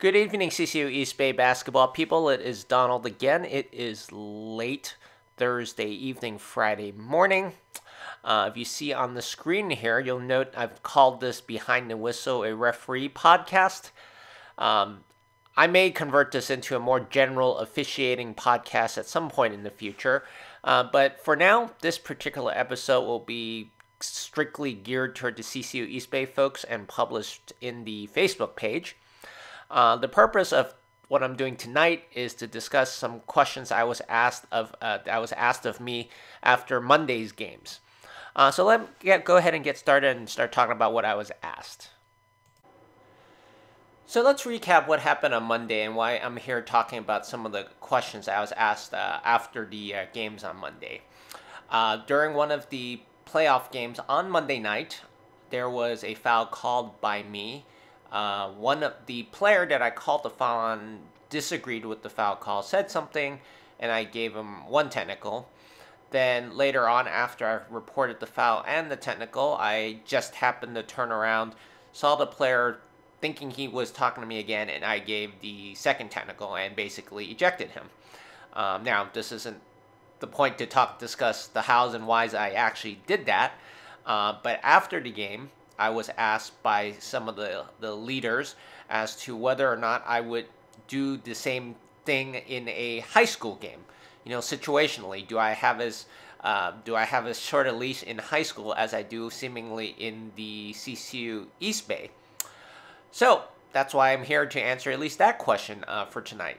Good evening, CCU East Bay basketball people. It is Donald again. It is late Thursday evening, Friday morning. If you see on the screen here, you'll note I've called this Behind the Whistle a referee podcast. I may convert this into a more general officiating podcast at some point in the future. But for now, this particular episode will be strictly geared toward the CCU East Bay folks and published in the Facebook page. The purpose of what I'm doing tonight is to discuss some questions I was asked of me after Monday's games. So go ahead and get started and start talking about what I was asked. So let's recap what happened on Monday and why I'm here talking about some of the questions I was asked after the games on Monday. During one of the playoff games on Monday night, there was a foul called by me. One of the player that I called the foul on disagreed with the foul call, said something, and I gave him one technical. Then later on, after I reported the foul and the technical, I just happened to turn around, saw the player thinking he was talking to me again, and I gave the second technical and basically ejected him. Now, this isn't the point to discuss the hows and whys I actually did that, but after the game, I was asked by some of the leaders as to whether or not I would do the same thing in a high school game. You know, situationally, do I have as short a leash in high school as I do seemingly in the CCU East Bay? So that's why I'm here to answer at least that question for tonight.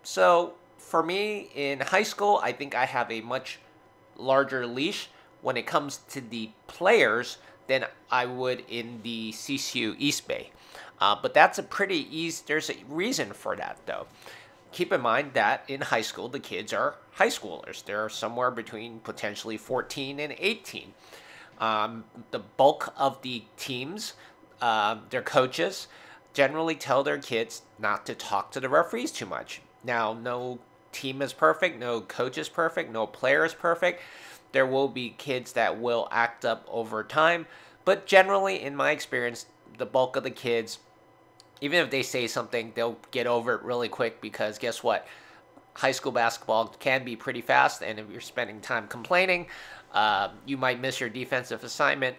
So for me in high school, I think I have a much larger leash when it comes to the players than I would in the CCU East Bay. But that's a pretty easy, there's a reason for that though. Keep in mind that in high school, the kids are high schoolers. They're somewhere between potentially 14 and 18. The bulk of the teams, their coaches, generally tell their kids not to talk to the referees too much. Now, no team is perfect, no coach is perfect, no player is perfect. There will be kids that will act up over time, but generally, in my experience, the bulk of the kids, even if they say something, they'll get over it really quick because guess what? High school basketball can be pretty fast, and if you're spending time complaining, you might miss your defensive assignment.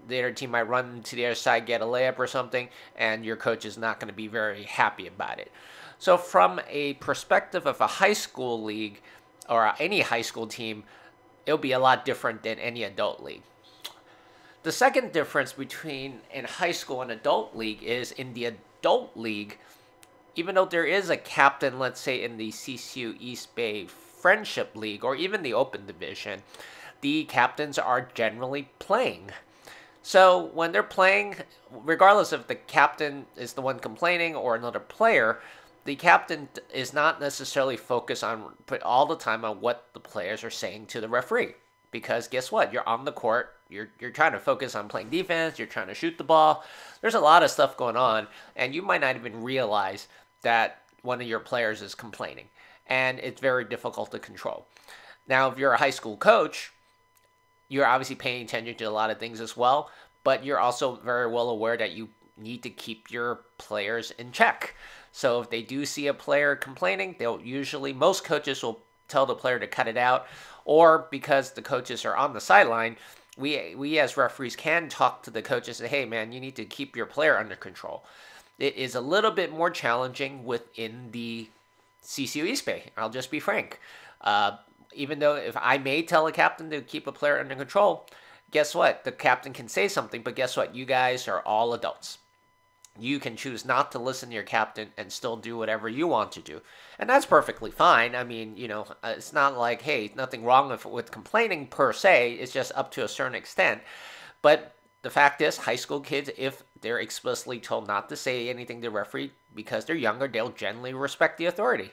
The other team might run to the other side, get a layup or something, and your coach is not going to be very happy about it. So from a perspective of a high school league or any high school team, it'll be a lot different than any adult league. The second difference between in high school and adult league is in the adult league, even though there is a captain, let's say in the CCU East Bay Friendship League or even the Open Division, the captains are generally playing. So when they're playing, regardless if the captain is the one complaining or another player, the captain is not necessarily focused on all the time on what the players are saying to the referee. Because guess what? You're on the court. You're trying to focus on playing defense. You're trying to shoot the ball. There's a lot of stuff going on. And you might not even realize that one of your players is complaining. And it's very difficult to control. Now, if you're a high school coach, you're obviously paying attention to a lot of things as well. But you're also very well aware that you need to keep your players in check. So if they do see a player complaining, most coaches will tell the player to cut it out. Or because the coaches are on the sideline, we as referees can talk to the coaches and say, hey man, you need to keep your player under control. It is a little bit more challenging within the CCU East Bay. I'll just be frank. Even though if I may tell a captain to keep a player under control, guess what? The captain can say something, but guess what? You guys are all adults. You can choose not to listen to your captain and still do whatever you want to do. And that's perfectly fine. I mean, it's not like, hey, nothing wrong with complaining per se. It's just up to a certain extent. But the fact is, high school kids, if they're explicitly told not to say anything to the referee because they're younger, they'll generally respect the authority.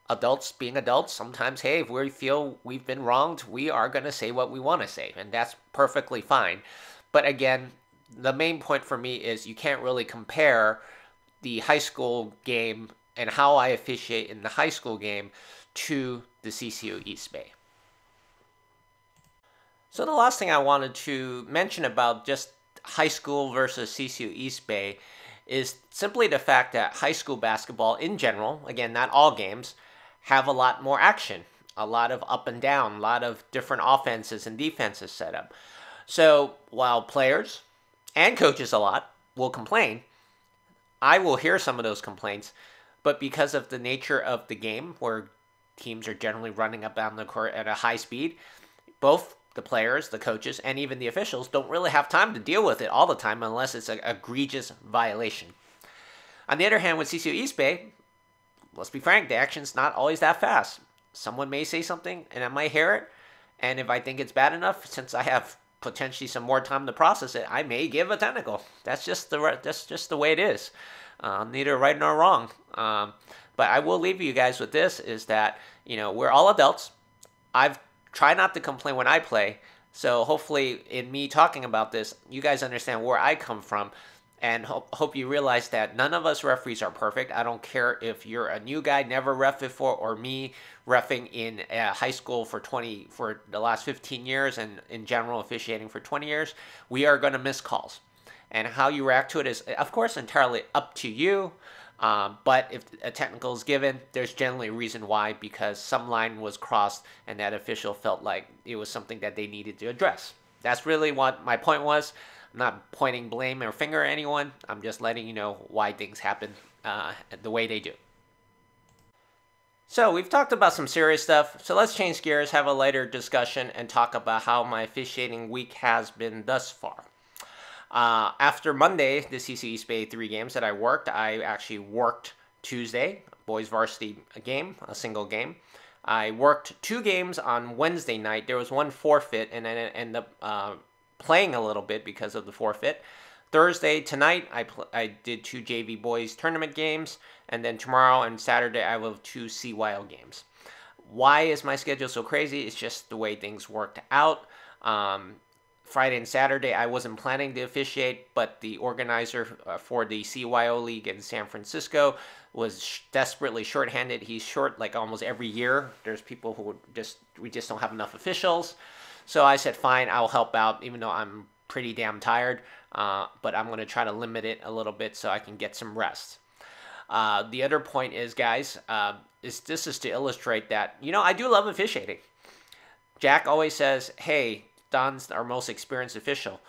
Adults, being adults, sometimes, hey, if we feel we've been wronged, we are going to say what we want to say. And that's perfectly fine. But again, the main point for me is you can't really compare the high school game and how I officiate in the high school game to the CCU East Bay. So the last thing I wanted to mention about just high school versus CCU East Bay is simply the fact that high school basketball in general, again, not all games, have a lot more action, a lot of up and down, a lot of different offenses and defenses set up. So while players and coaches a lot will complain, I will hear some of those complaints, but because of the nature of the game, where teams are generally running up down the court at a high speed, both the players, the coaches, and even the officials don't really have time to deal with it all the time unless it's an egregious violation. On the other hand, with CCU East Bay, let's be frank, the action's not always that fast. Someone may say something, and I might hear it, and if I think it's bad enough, since I have potentially some more time to process it, I may give a technical. That's just the way it is. Neither right nor wrong. But I will leave you guys with this: is that we're all adults. I've tried not to complain when I play, so hopefully, in me talking about this, you guys understand where I come from. And hope you realize that none of us referees are perfect. I don't care if you're a new guy, never ref before, or me reffing in high school for the last 15 years and in general officiating for 20 years. We are going to miss calls. And how you react to it is, of course, entirely up to you. But if a technical is given, there's generally a reason why, because some line was crossed and that official felt like it was something that they needed to address. That's really what my point was. I'm not pointing blame or finger at anyone. I'm just letting you know why things happen the way they do. So we've talked about some serious stuff. So let's change gears, have a lighter discussion, and talk about how my officiating week has been thus far. After Monday, the CCU East Bay 3 games that I worked, I actually worked Tuesday, boys varsity game, a single game. I worked 2 games on Wednesday night. There was one forfeit, and then it ended up playing a little bit because of the forfeit. Thursday, tonight, I did 2 JV boys tournament games, and then tomorrow and Saturday, I will have 2 CYO games. Why is my schedule so crazy? It's just the way things worked out. Friday and Saturday, I wasn't planning to officiate, but the organizer for the CYO League in San Francisco was desperately shorthanded. He's short like almost every year. There's people who we just don't have enough officials. So I said, fine, I'll help out, even though I'm pretty damn tired. But I'm going to try to limit it a little bit so I can get some rest. The other point is, guys, this is to illustrate that, I do love officiating. Jack always says, hey, Don's our most experienced official.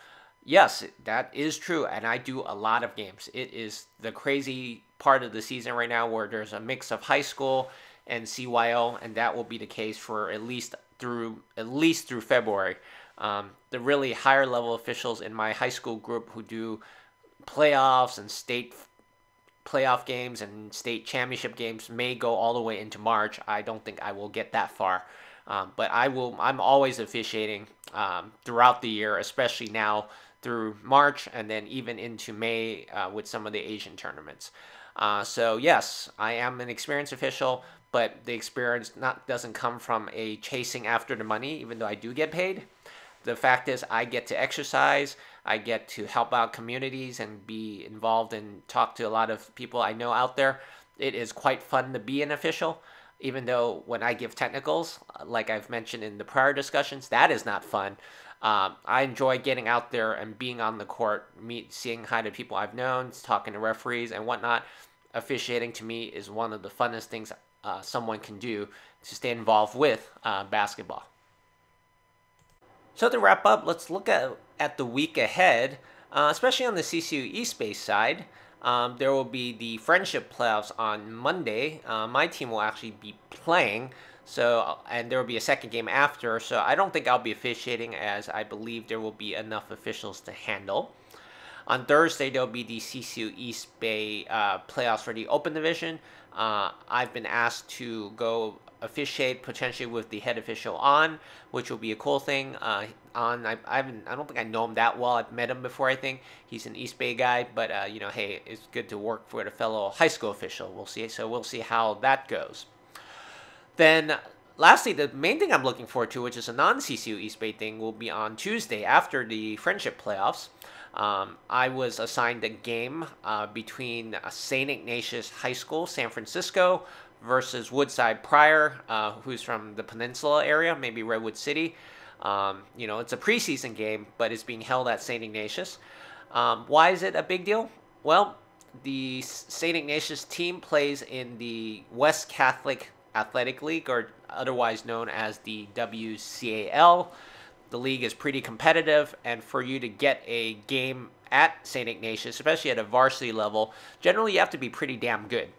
Yes, that is true, and I do a lot of games. It is the crazy part of the season right now where there's a mix of high school and CYO, and that will be the case for at least through February. The really higher level officials in my high school group who do playoffs and state playoff games and state championship games may go all the way into March. I don't think I will get that far. But I'm always officiating throughout the year, especially now through March and then even into May with some of the Asian tournaments. So yes, I am an experienced official, but the experience doesn't come from a chasing after the money, even though I do get paid. The fact is I get to exercise, I get to help out communities and be involved and talk to a lot of people I know out there. It is quite fun to be an official. Even though when I give technicals, like I've mentioned in the prior discussions, that is not fun. I enjoy getting out there and being on the court, seeing hi to people I've known, talking to referees and whatnot. Officiating to me is one of the funnest things someone can do to stay involved with basketball. So to wrap up, let's look at the week ahead, especially on the CCU East Bay side. There will be the friendship playoffs on Monday. My team will actually be playing, and there will be a second game after. So I don't think I'll be officiating, as I believe there will be enough officials to handle. On Thursday, there will be the CCU East Bay playoffs for the Open Division. I've been asked to go officiate potentially with the head official on, which will be a cool thing. I don't think I know him that well. I've met him before. I think he's an East Bay guy, but hey, it's good to work with a fellow high school official. We'll see. So we'll see how that goes. Then, lastly, the main thing I'm looking forward to, which is a non-CCU East Bay thing, will be on Tuesday after the friendship playoffs. I was assigned a game between St. Ignatius High School, San Francisco, versus Woodside Pryor, who's from the Peninsula area, maybe Redwood City. It's a preseason game, but it's being held at St. Ignatius. Why is it a big deal? Well, the St. Ignatius team plays in the West Catholic Athletic League, or otherwise known as the WCAL. The league is pretty competitive, and for you to get a game at St. Ignatius, especially at a varsity level, generally you have to be pretty damn good.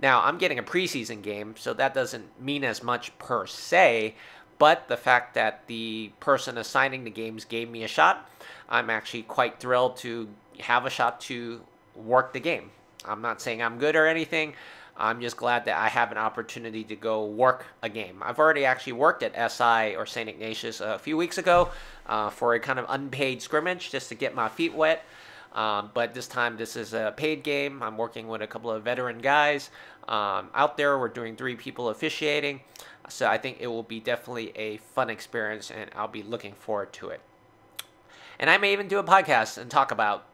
Now, I'm getting a preseason game, so that doesn't mean as much per se, but the fact that the person assigning the games gave me a shot, I'm actually quite thrilled to have a shot to work the game. I'm not saying I'm good or anything. I'm just glad that I have an opportunity to go work a game. I've already actually worked at SI or St. Ignatius a few weeks ago for a kind of unpaid scrimmage just to get my feet wet. But this time, this is a paid game. I'm working with a couple of veteran guys out there. We're doing 3 people officiating. So I think it will be definitely a fun experience, and I'll be looking forward to it. And I may even do a podcast and talk about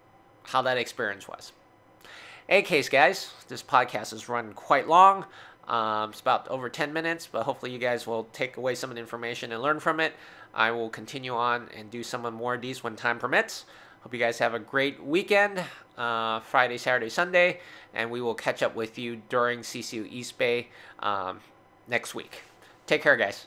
how that experience was. In any case, guys, this podcast is run quite long. It's about over 10 minutes, but hopefully you guys will take away some of the information and learn from it. I will continue on and do some more of these when time permits. Hope you guys have a great weekend, Friday, Saturday, Sunday, and we will catch up with you during CCU East Bay next week. Take care, guys.